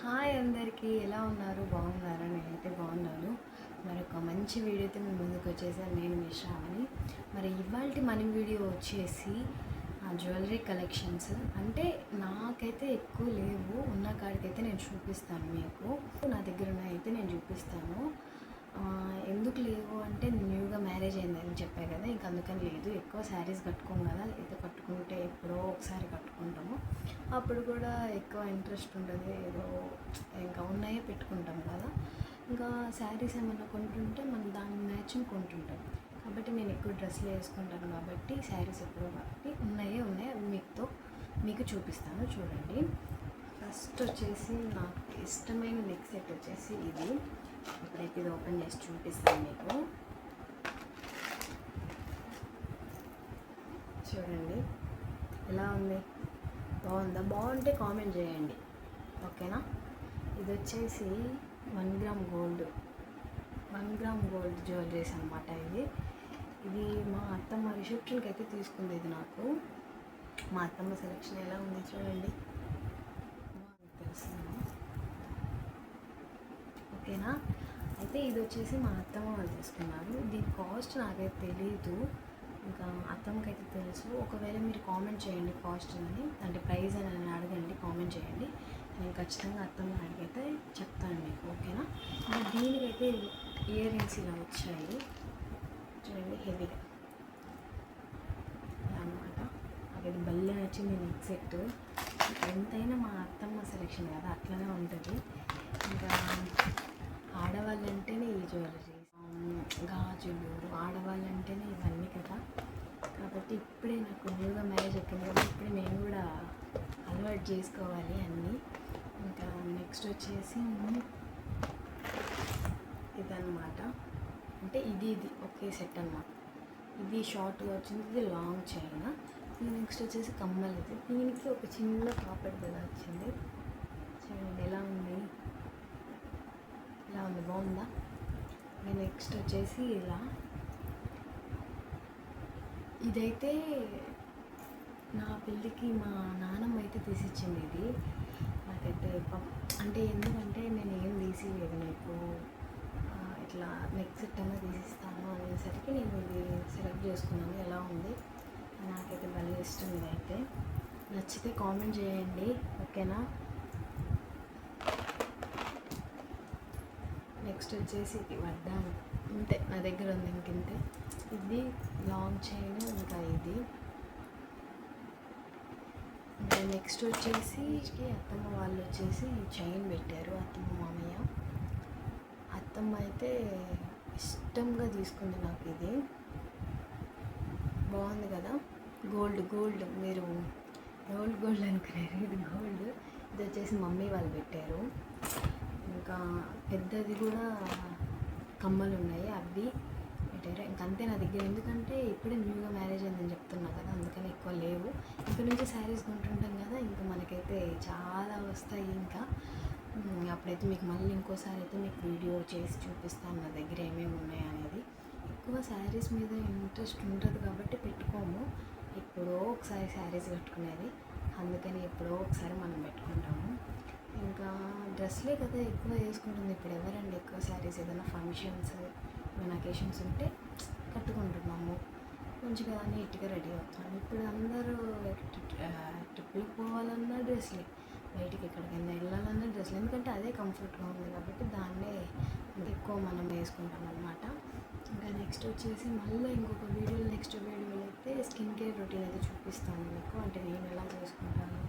Hi అందరికీ, ఎలా ఉన్నారు? బాగున్నారా? నేనైతే బాగున్నాను. మరొక మంచి వీడియోతో మీ ముందుకు వచ్చేసాను. నేను మీ శ్రావణి. మరి ఇవాళ మన వీడియో వచ్చేసి జ్యువెలరీ కలెక్షన్స్. అంటే నాకైతే ఎక్కువ లేవు, ఉన్న కాడికైతే నేను చూపిస్తాను మీకు. నా దగ్గర ఉన్నాయైతే నేను చూపిస్తాను. ఎందుకు లేవు అంటే న్యూగా మ్యారేజ్ అయిందని చెప్పాను కదా, ఇంక అందుకని లేదు. ఎక్కువ శారీస్ కట్టుకోము కదా, అయితే కట్టుకుంటే ఎప్పుడో ఒకసారి కట్టుకుంటాము. అప్పుడు కూడా ఎక్కువ ఇంట్రెస్ట్ ఉండదు, ఏదో ఇంకా ఉన్నాయే పెట్టుకుంటాం కదా. ఇంకా శారీస్ ఏమన్నా కొంటుంటే మనం దాన్ని మ్యాచింగ్ కొంటుంటాం కాబట్టి నేను ఎక్కువ డ్రెస్సులు వేసుకుంటాను కాబట్టి శారీస్ ఎప్పుడు కాబట్టి ఉన్నాయి అవి మీకు చూపిస్తాను. చూడండి, ఫస్ట్ వచ్చేసి నాకు ఇష్టమైన నెక్ సెట్ వచ్చేసి ఇది. ఇప్పుడైతే ఇది ఓపెన్ చేసి చూపిస్తాను మీకు. చూడండి ఎలా ఉంది, బాగుందా? బాగుంటే కామెంట్ చేయండి, ఓకేనా? ఇది వచ్చేసి 1 గ్రామ్ గోల్డ్ జ్యువెలరీస్ అనమాట. ఇది మా అత్తమ్మ రిసెప్షన్కి అయితే తీసుకుంది. ఇది నాకు మా అత్తమ్మ సెలెక్షన్ ఎలా ఉంది చూడండి, తెలుస్తుంది, ఓకేనా? అయితే ఇది వచ్చేసి మా అత్తమ్మ వాళ్ళు తీసుకున్నారు. దీని కాస్ట్ నాకైతే తెలీదు, ఇంకా అత్తమ్మకి అయితే తెలుసు. ఒకవేళ మీరు కామెంట్ చేయండి కాస్ట్ అని, అంటే ప్రైస్ అని అడగండి, కామెంట్ చేయండి. నేను ఖచ్చితంగా అత్తమ్మని అడిగితే చెప్తాను మీకు, ఓకేనా? దీనికైతే ఇయర్ రింగ్స్ ఇలా వచ్చాయి చూడండి, హెవీగా అనమాట. అది భలే నచ్చింది నెక్ సెట్. ఎంతైనా మా అత్తమ్మ సెలెక్షన్ కదా, అట్లనే ఉంటుంది. ఇంకా ఆడవాళ్ళంటేనే ఈ జ్యువెలరీ, గాజులు, ఆడవాళ్ళంటేనే ఇవన్నీ కదా. కాబట్టి ఇప్పుడే నాకు న్యూగా మ్యారేజ్ ఎక్కింది కదా, ఇప్పుడే నేను కూడా అలవాటు చేసుకోవాలి అన్నీ. ఇంకా నెక్స్ట్ వచ్చేసి ఇదన్నమాట. అంటే ఇది ఒకే సెట్ అన్నమాట. ఇది షార్ట్గా వచ్చింది, ఇది లాంగ్ చైన్. నెక్స్ట్ వచ్చేసి కమ్మలు. ఇది దీనికి ఒక చిన్న కాపర్ కదా వచ్చింది. చూడండి ఎలా ఉంది, బాగుందా? నెక్స్ట్ వచ్చేసి ఇలా, ఇదైతే నా పెళ్ళికి మా నాన్నమ్మ అయితే తీసిచ్చింది. ఇది నాకైతే అంటే ఎందుకంటే నేను ఏం తీసిలేదు, నీకు ఇట్లా నెక్ సెట్ అన్నా తీసిస్తాను అనేసరికి నేను ఇది సెలెక్ట్ చేసుకున్నాను. ఎలా ఉంది, నాకైతే భలే ఇష్టం. ఇదైతే నచ్చితే కామెంట్ చేయండి, ఓకేనా? నెక్స్ట్ వచ్చేసి ఇది వడ్డాను, ఇంతే నా దగ్గర ఉంది, ఇంకింతే. ఇది లాంగ్ చైన్. ఇంకా ఇది ఇంకా నెక్స్ట్ వచ్చేసి అత్తమ్మ వాళ్ళు వచ్చేసి చైన్ పెట్టారు, అత్తమ్మ మామయ్య. అత్తమ్మ అయితే ఇష్టంగా తీసుకుంది నాకు. ఇది బాగుంది కదా, గోల్డ్ మీరు గోల్డ్ అనుకున్నారు, ఇది గోల్డ్. ఇది వచ్చేసి మమ్మీ వాళ్ళు పెట్టారు. ఇంకా పెద్దది కూడా కమ్మలు ఉన్నాయి, అవి పెట్టారు. ఇంకంతే నా దగ్గర, ఎందుకంటే ఇప్పుడే న్యూగా మ్యారేజ్ అయిందని చెప్తున్నా కదా, అందుకని ఎక్కువ లేవు. ఇక్కడ నుంచి శారీస్ కొంటుంటాం కదా, ఇంకా మనకైతే చాలా వస్తాయి. ఇంకా అప్పుడైతే మీకు మళ్ళీ ఇంకోసారి అయితే మీకు వీడియో చేసి చూపిస్తాను నా దగ్గర ఏమేమి ఉన్నాయి అనేది. ఎక్కువ శారీస్ మీద ఇంట్రెస్ట్ ఉంటుంది కాబట్టి పెట్టుకోము, ఎప్పుడో ఒకసారి శారీస్ కట్టుకునేది, అందుకని ఎప్పుడో ఒకసారి మనం పెట్టుకుంటాము. ఇంకా డ్రెస్లే కదా ఎక్కువ వేసుకుంటుంది ఇప్పుడు, ఎవరండి ఎక్కువ శారీస్? ఏదైనా ఫంక్షన్స్, ఏమైనా అకేషన్స్ ఉంటే కట్టుకుంటున్నాము, మంచిగా నీట్గా రెడీ అవుతున్నాము. ఇప్పుడు అందరూ ట్రిప్లకు పోవాలన్నా డ్రెస్లే, బయటికి ఎక్కడికైనా వెళ్ళాలన్నా డ్రెస్లు, ఎందుకంటే అదే కంఫర్ట్గా ఉంది కాబట్టి దాన్నే ఎక్కువ మనం వేసుకుంటాం అన్నమాట. ఇంకా నెక్స్ట్ వచ్చేసి మళ్ళీ ఇంకొక నెక్స్ట్ వీడియోలో అయితే స్కిన్ కేర్ రొటీన్ అయితే చూపిస్తాను మీకు. అంటే నేను ఎలా చేసుకుంటాను,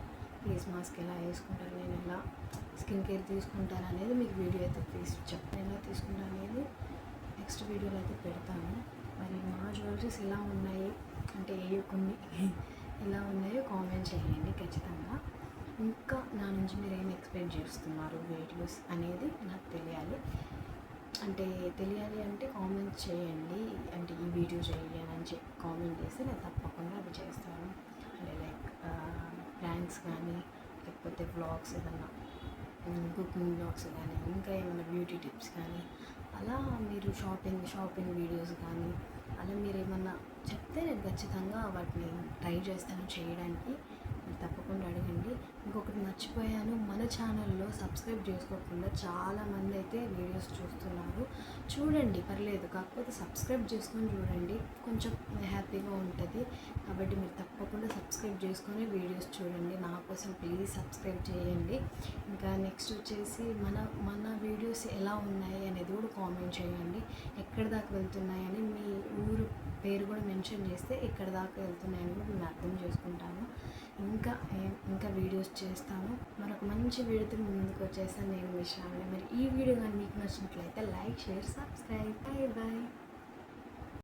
ఫేస్ మాస్క్ ఎలా వేసుకుంటాను, నేను ఎలా స్కిన్ కేర్ తీసుకుంటాను అనేది మీకు వీడియో అయితే చెప్తాను. ఎలా తీసుకుంటాను అనేది నెక్స్ట్ వీడియోలో అయితే పెడతాను. మరి మా జ్యువెలరీస్ ఎలా ఉన్నాయి అంటే కొన్ని ఎలా ఉన్నాయో కామెంట్ చేయండి ఖచ్చితంగా. ఇంకా నా నుంచి మీరు ఏం ఎక్స్పెక్ట్ చేస్తున్నారు వీడియోస్ అనేది నాకు తెలియాలి. అంటే కామెంట్ చేయండి, అంటే ఈ వీడియో చేయండి అని కామెంట్ చేస్తే నేను తప్పకుండా అది చేస్తాను. అంటే లైక్ ప్రాంక్స్ కానీ, లేకపోతే వ్లాగ్స్, ఏదన్నా కుకింగ్ వ్లాగ్స్ కానీ, ఇంకా ఏమైనా బ్యూటీ టిప్స్ కానీ, అలా మీరు షాపింగ్ వీడియోస్ కానీ అలా మీరు ఏమన్నా చెప్తే నేను ఖచ్చితంగా వాటిని ట్రై చేస్తాను చేయడానికి. తప్పకుండా తప్పకుండా అడగండి. ఇంకొకటి మర్చిపోయాను, మన ఛానల్లో సబ్స్క్రైబ్ చేసుకోకుండా చాలామంది అయితే వీడియోస్ చూస్తున్నారు. చూడండి, పర్లేదు, కాకపోతే సబ్స్క్రైబ్ చేసుకొని చూడండి, కొంచెం హ్యాపీగా ఉంటుంది. కాబట్టి మీరు తప్పకుండా సబ్స్క్రైబ్ చేసుకొని వీడియోస్ చూడండి. నా కోసం ప్లీజ్ సబ్స్క్రైబ్ చేయండి. ఇంకా నెక్స్ట్ వచ్చేసి మన వీడియోస్ ఎలా ఉన్నాయి అనేది కూడా కామెంట్ చేయండి. ఎక్కడి దాకా వెళ్తున్నాయని మీ ఊరు పేరు కూడా మెన్షన్ చేస్తే ఎక్కడి దాకా వెళ్తున్నాయని కూడా నేను అర్థం చేసుకుంటాను. ఇంకా వీడియోస్ చేస్తాను. మరొక మంచి వీడియోతో ముందుకు వచ్చేస్తాను నేను, మీ శ్రావణి. మరి ఈ వీడియో కానీ మీకు నచ్చినట్లయితే like, share, subscribe. Bye bye.